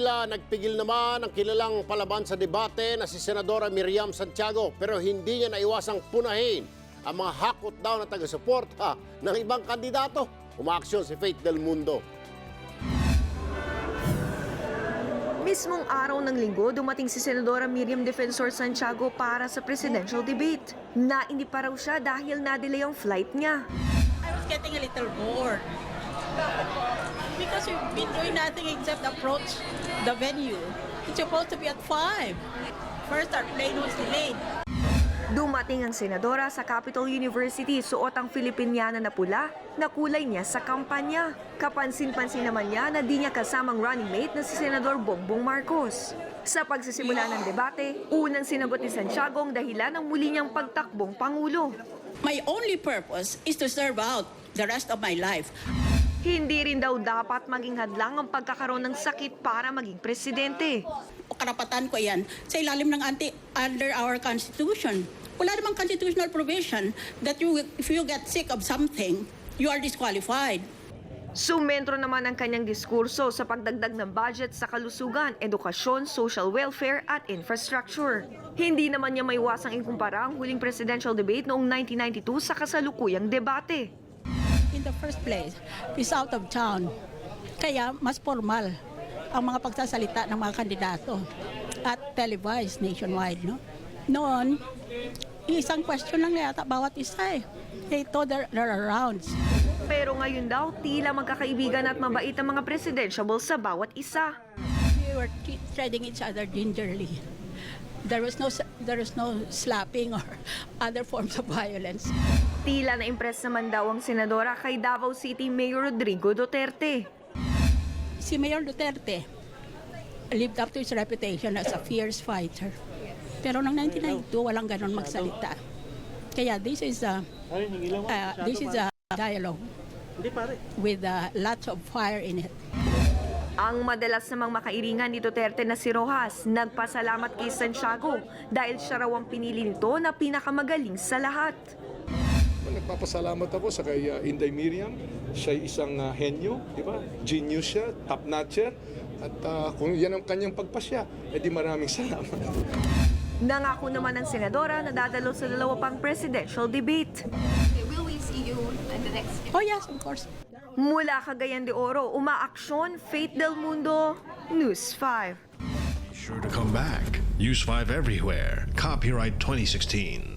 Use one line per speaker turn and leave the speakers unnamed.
Tila nagpigil naman ang kilalang palaban sa debate na si Senadora Miriam Santiago pero hindi niya naiwasang punahin ang mga hakot daw na taga-suporta ng ibang kandidato. Umaaksyon si Faith Del Mundo.
Mismong araw ng linggo, dumating si Senadora Miriam Defensor Santiago para sa presidential debate. Nainip pa raw siya dahil na-delay ang flight niya.
I was getting a little bored because we've been doing nothing except approach the venue. It's supposed to be at 5. First, our plane was delayed.
Dumating ang senadora sa Capital University, suot ang Filipiniana na pula na kulay niya sa kampanya. Kapansin-pansin naman niya na di niya kasamang running mate na si Senador Bongbong Marcos. Sa pagsisimula ng debate, unang sinagot ni Santiago ang dahilan ng muli niyang pagtakbong Pangulo.
My only purpose is to serve out the rest of my life.
Hindi rin daw dapat maging hadlang ang pagkakaroon ng sakit para maging presidente.
O karapatan ko yan sa ilalim ng under our Constitution. Wala namang constitutional provision that if you get sick of something, you are disqualified.
Sumentro naman ang kanyang diskurso sa pagdagdag ng budget sa kalusugan, edukasyon, social welfare at infrastructure. Hindi naman niya maiwasang ikumpara ang huling presidential debate noong 1992 sa kasalukuyang debate.
In the first place, is out of town. Kaya mas formal ang mga pagsasalita ng mga kandidato at televised nationwide. No? Noon, isang question lang yata bawat isa eh. Ito, there are rounds.
Pero ngayon daw, tila magkakaibigan at mabait ang mga presidentiable sa bawat isa.
We were treading each other gingerly. There was no slapping or other forms of violence.
Tila na-impress naman daw ang senadora kay Davao City Mayor Rodrigo Duterte.
Si Mayor Duterte lived up to his reputation as a fierce fighter. Pero noong 1992, walang ganon magsalita. Kaya this is a dialogue with lots of fire in it.
Ang madalas namang makairingan ni Duterte na si Rojas, nagpasalamat kay Santiago dahil siya raw ang pinili nito na pinakamagaling sa lahat.
Nagpapasalamat ako sa kay Inday Miriam. Siya ay isang henyo, di ba? Genius siya, top-notcher. At kung yan ang kanyang pagpasya, edi maraming salamat.
Nangako naman ng senadora na dadalo sa dalawa pang presidential debate.
Will we see you at the next?
Oh yes, of course.
Mula Cagayan de Oro, umaaksyon, Faith Del Mundo, News 5.
Sure to come back. Use 5 everywhere. Copyright 2016.